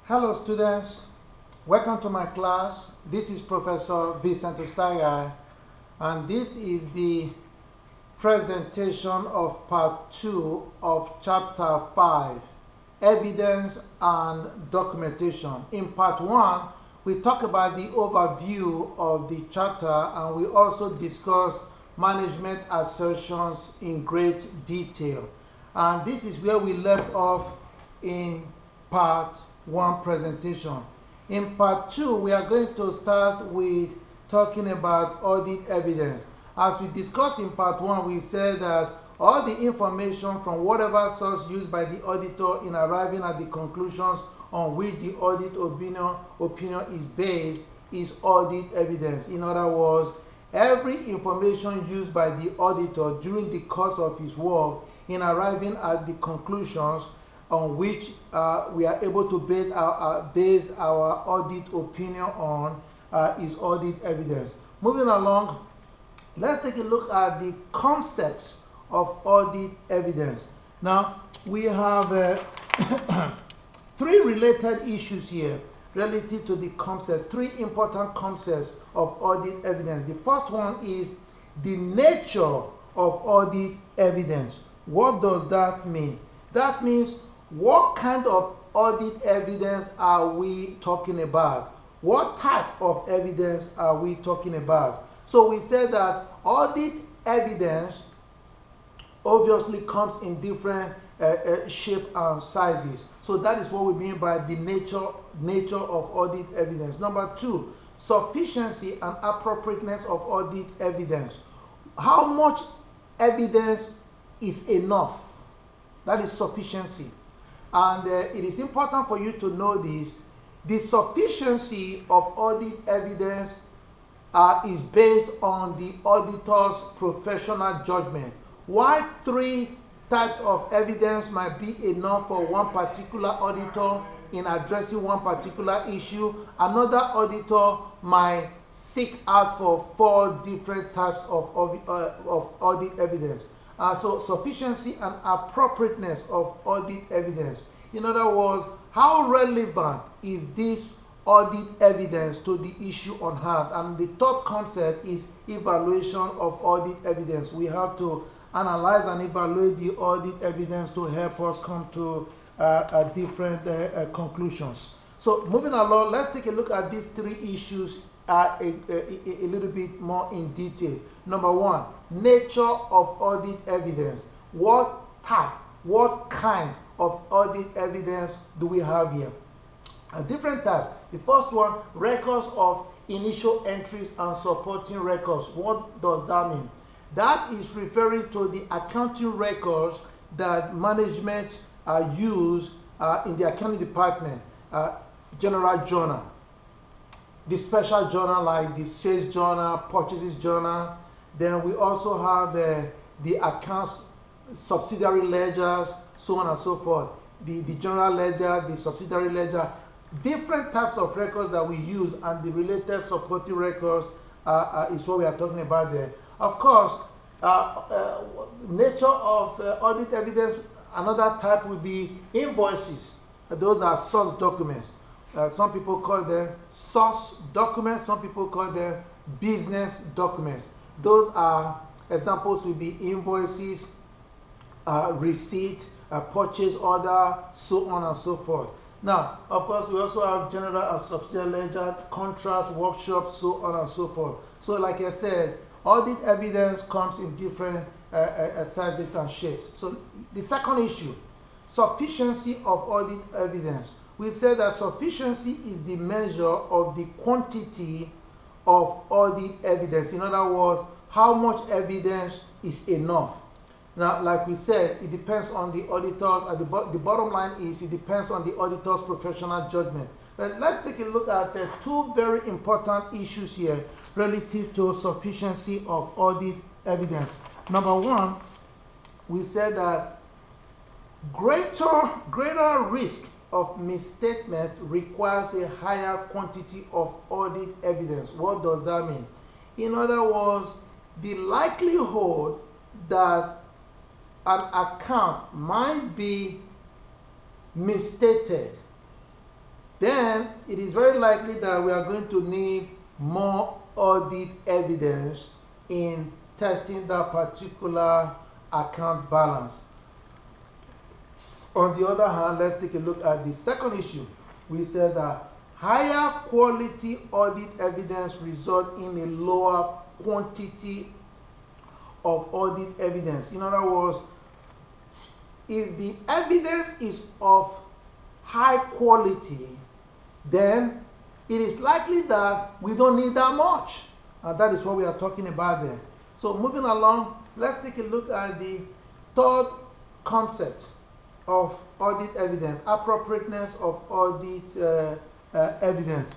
Hello students, welcome to my class. This is Professor Vincent Osai, and this is the presentation of part 2 of chapter 5, Evidence and Documentation. In part 1, we talk about the overview of the chapter, and we also discuss management assertions in great detail. And this is where we left off in part 1 presentation. In part 2, we are going to start with talking about audit evidence. As we discussed in part 1, we said that all the information from whatever source used by the auditor in arriving at the conclusions on which the audit opinion is based is audit evidence. In other words, every information used by the auditor during the course of his work in arriving at the conclusions on which we are able to base our audit opinion on is audit evidence. Moving along, let's take a look at the concepts of audit evidence. Now, we have three related issues here relative to the concept, three important concepts of audit evidence. The first one is the nature of audit evidence. What does that mean? That means, what kind of audit evidence are we talking about? What type of evidence are we talking about? So we said that audit evidence obviously comes in different shape and sizes. So that is what we mean by the nature of audit evidence. Number 2, sufficiency and appropriateness of audit evidence. How much evidence is enough? That is sufficiency. And it is important for you to know this. The sufficiency of audit evidence is based on the auditor's professional judgment. Why 3 types of evidence might be enough for one particular auditor in addressing one particular issue, another auditor might seek out for 4 different types of audit evidence. So sufficiency and appropriateness of audit evidence. In other words, how relevant is this audit evidence to the issue on hand? And the third concept is evaluation of audit evidence. We have to analyze and evaluate the audit evidence to help us come to different conclusions. So moving along, let's take a look at these 3 issues a little bit more in detail. Number 1, nature of audit evidence. What type, what kind of audit evidence do we have here? Different types. The first one, records of initial entries and supporting records. What does that mean? That is referring to the accounting records that management use in the accounting department. General journal, the special journal like the sales journal, purchases journal. Then we also have the accounts, subsidiary ledgers, so on and so forth. The general ledger, the subsidiary ledger, different types of records that we use, and the related supporting records is what we are talking about there. Of course, nature of audit evidence, another type would be invoices. Those are source documents. Some people call them source documents, some people call them business documents. Those are examples would be invoices, receipt, purchase order, so on and so forth. Now, of course, we also have general and subsidiary ledger, contracts, workshops, so on and so forth. So like I said, audit evidence comes in different sizes and shapes. So the second issue, sufficiency of audit evidence. We said that sufficiency is the measure of the quantity of audit evidence. In other words, how much evidence is enough. Now, like we said, it depends on the auditors. The bottom line is it depends on the auditor's professional judgment. But let's take a look at the 2 very important issues here relative to sufficiency of audit evidence. Number 1, we said that greater risk of misstatement requires a higher quantity of audit evidence. What does that mean? In other words, the likelihood that an account might be misstated then it is very likely that we are going to need more audit evidence in testing that particular account balance. On the other hand, let's take a look at the second issue. We said that higher quality audit evidence result in a lower quantity of audit evidence. In other words, if the evidence is of high quality, then it is likely that we don't need that much. And that is what we are talking about there. So moving along, let's take a look at the third concept of audit evidence, appropriateness of audit evidence.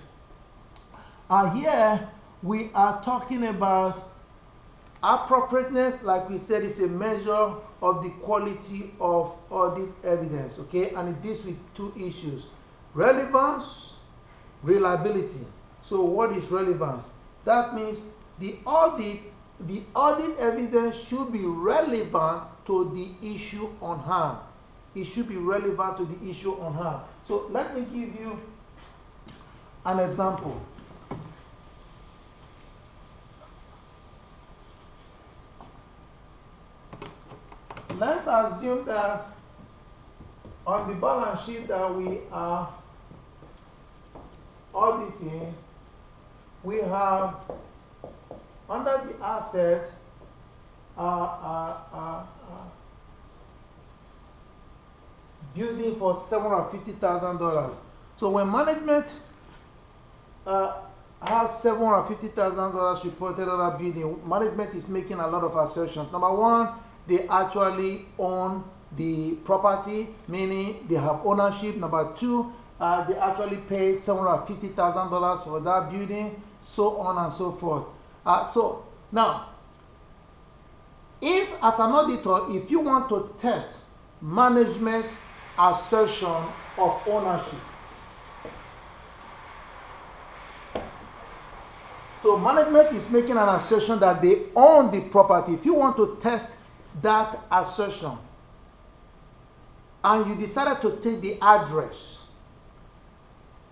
Here we are talking about appropriateness, like we said, is a measure of the quality of audit evidence, okay? And it deals with two issues: relevance, reliability. So what is relevance? That means the audit evidence should be relevant to the issue on hand. It should be relevant to the issue on hand. So let me give you an example. Let's assume that on the balance sheet that we are auditing, we have under the asset building for $750,000. So when management has $750,000 reported on a building, management is making a lot of assertions. Number one, they actually own the property, meaning they have ownership. Number two, they actually paid $750,000 for that building, so on and so forth. So now, if as an auditor, if you want to test management assertion of ownership, so management is making an assertion that they own the property. If you want to test that assertion and you decided to take the address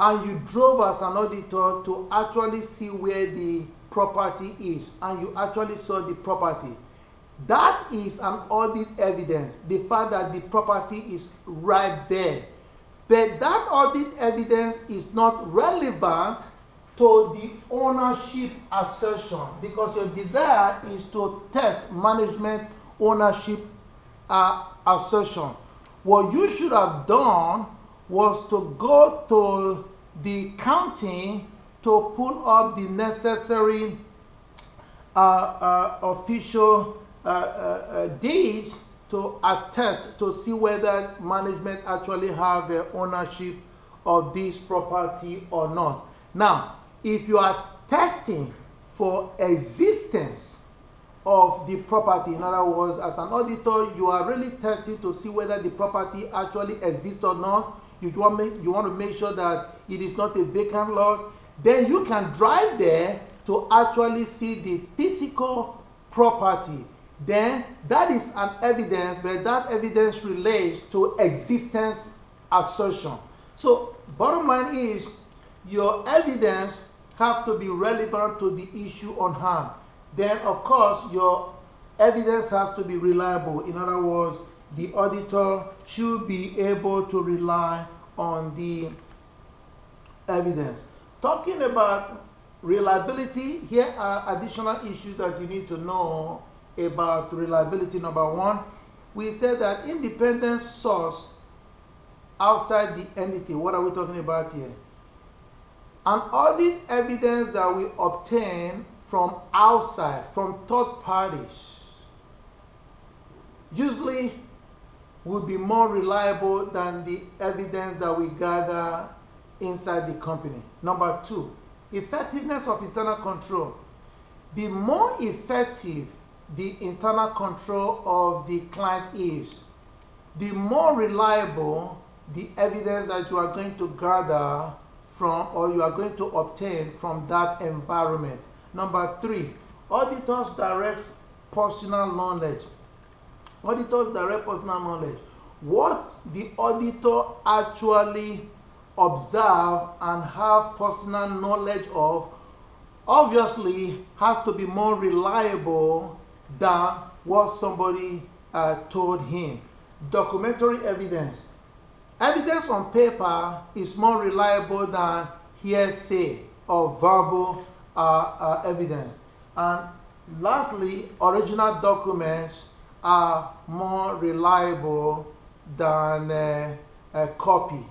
and you drove as an auditor to actually see where the property is, and you actually saw the property, that is an audit evidence, the fact that the property is right there. But that audit evidence is not relevant to the ownership assertion, because your desire is to test management ownership assertion. What you should have done was to go to the county to pull up the necessary official deeds to attest to see whether management actually have ownership of this property or not. Now, if you are testing for existence of the property, in other words, as an auditor, you are really testing to see whether the property actually exists or not. You want to make sure that it is not a vacant lot. Then you can drive there to actually see the physical property. Then that is an evidence, but that evidence relates to existence assertion. So bottom line is, your evidence have to be relevant to the issue on hand. Then of course your evidence has to be reliable. In other words, the auditor should be able to rely on the evidence. Talking about reliability, here are additional issues that you need to know about reliability. Number one, we said that independent source outside the entity. What are we talking about here? An audit evidence that we obtain from outside, from third parties, usually will be more reliable than the evidence that we gather inside the company. Number two, effectiveness of internal control. The more effective the internal control of the client is, the more reliable the evidence that you are going to gather from, or you are going to obtain from that environment. Number three, auditors direct personal knowledge. Auditors direct personal knowledge. What the auditor actually observe and have personal knowledge of obviously has to be more reliable than what somebody told him. Documentary evidence. Evidence on paper is more reliable than hearsay or verbal evidence. And lastly, original documents are more reliable than a copy.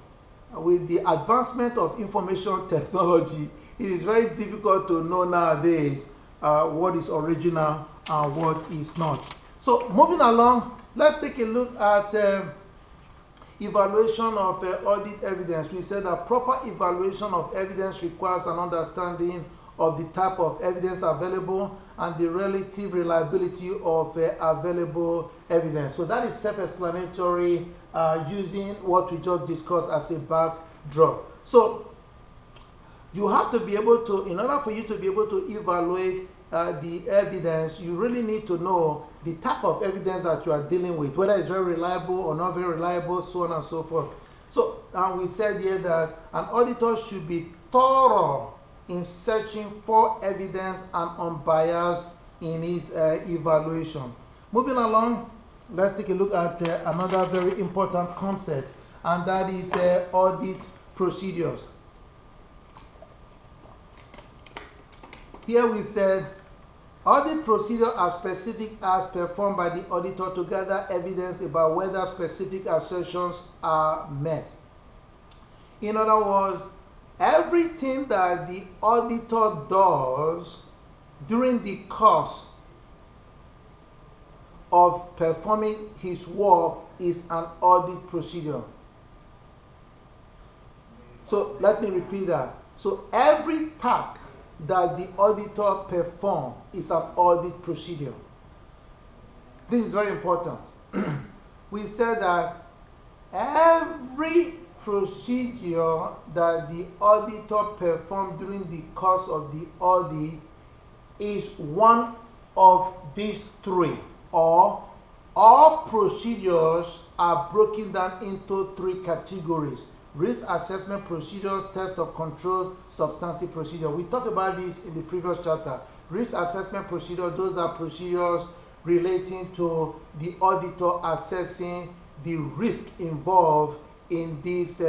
With the advancement of information technology, it is very difficult to know nowadays what is original and what is not. So moving along, let's take a look at evaluation of audit evidence. We said that proper evaluation of evidence requires an understanding of the type of evidence available and the relative reliability of available evidence. So that is self-explanatory, using what we just discussed as a backdrop. So you have to be able to, in order for you to be able to evaluate the evidence, you really need to know the type of evidence that you are dealing with, whether it's very reliable or not very reliable, so on and so forth. So we said here that an auditor should be thorough in searching for evidence and unbiased in his evaluation. Moving along, let's take a look at another very important concept, and that is audit procedures. Here we said audit procedures are specific acts performed by the auditor to gather evidence about whether specific assertions are met. In other words, everything that the auditor does during the course of performing his work is an audit procedure. So let me repeat that. So every task that the auditor performs is an audit procedure. This is very important. We said that every procedure that the auditor performs during the course of the audit is one of these three, or all procedures are broken down into three categories: risk assessment procedures, test of controls, substantive procedure. We talked about this in the previous chapter. Risk assessment procedures, those are procedures relating to the auditor assessing the risk involved in this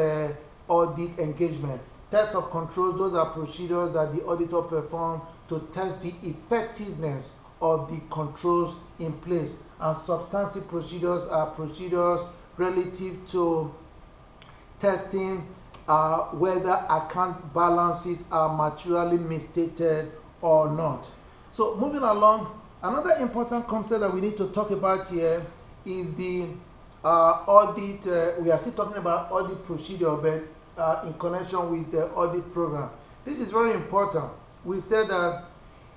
audit engagement. Test of controls, those are procedures that the auditor performs to test the effectiveness of the controls in place. And substantive procedures are procedures relative to testing whether account balances are materially misstated or not. So moving along, another important concept that we need to talk about here is the audit. We are still talking about audit procedure, but in connection with the audit program. This is very important. We said that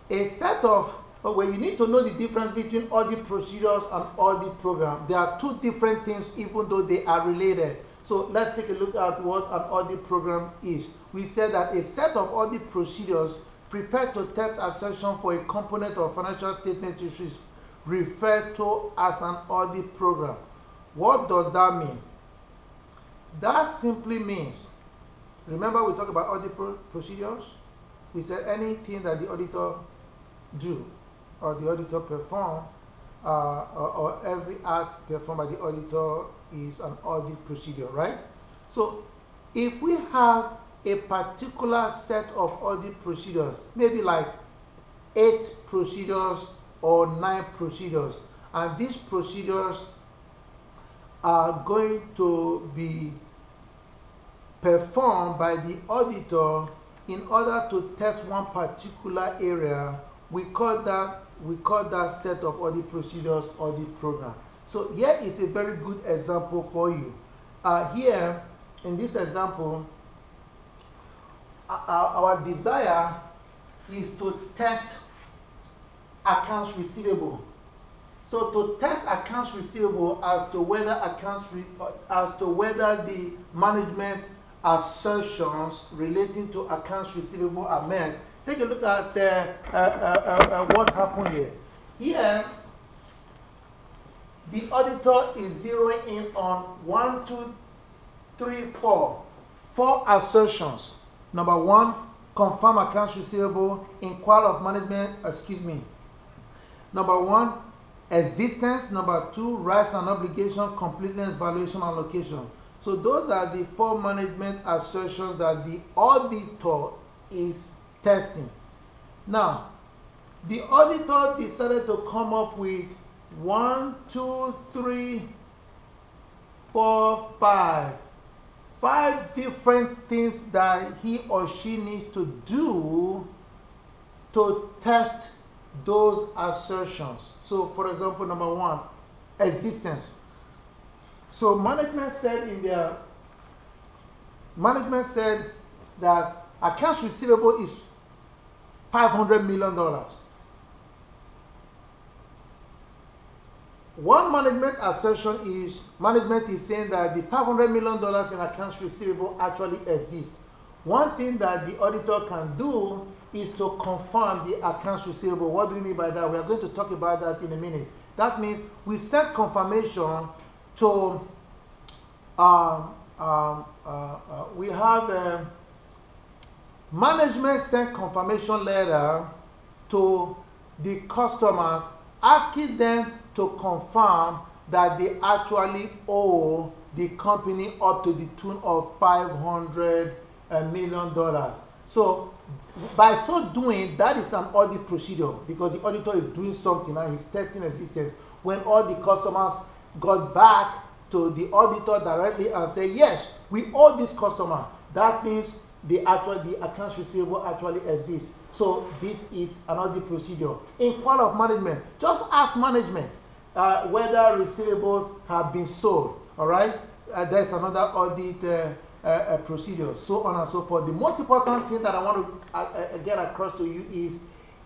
a set of, well, you need to know the difference between audit procedures and audit program. There are two different things, even though they are related. So let's take a look at what an audit program is. We said that a set of audit procedures prepared to test assertion for a component of financial statement is referred to as an audit program. What does that mean? That simply means, remember we talked about audit procedures? We said anything that the auditor do or the auditor perform, or every act performed by the auditor is an audit procedure, right? So if we have a particular set of audit procedures, maybe like 8 procedures or 9 procedures, and these procedures are going to be performed by the auditor in order to test one particular area, we call that set of audit procedures audit program. So here is a very good example for you. Here in this example, our desire is to test accounts receivable. So to test accounts receivable as to whether the management assertions relating to accounts receivable are met, take a look at what happened here. Here, the auditor is zeroing in on 1, 2, 3, 4, 4 assertions. Number 1, confirm accounts receivable, inquire of management, Number 1, existence. Number 2, rights and obligation, completeness, valuation, and location. So those are the 4 management assertions that the auditor is testing. Now, the auditor decided to come up with 1, 2, 3, 4, 5 different things that he or she needs to do to test those assertions. So, for example, number 1, existence. So management said that accounts receivable is $500 million. One management assertion is, management is saying that the $500 million in accounts receivable actually exists. One thing that the auditor can do is to confirm the accounts receivable. What do we mean by that? We are going to talk about that in a minute. That means we send confirmation to, we have management sent confirmation letter to the customers asking them to confirm that they actually owe the company up to the tune of $500 million. So by so doing, that is an audit procedure, because the auditor is doing something and he's testing existence. When all the customers got back to the auditor directly and say, yes, we owe this customer, that means the accounts receivable actually exists. So this is an audit procedure. Inquire of management. Just ask management whether receivables have been sold. All right, there's another audit procedure, so on and so forth. The most important thing that I want to get across to you is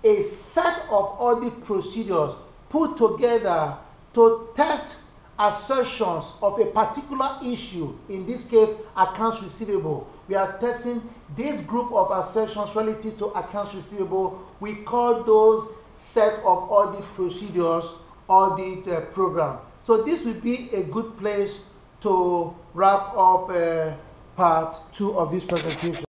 a set of audit procedures put together to test assertions of a particular issue, in this case accounts receivable. We are testing this group of assertions relative to accounts receivable. We call those set of audit procedures audit program. So this would be a good place to wrap up part 2 of this presentation.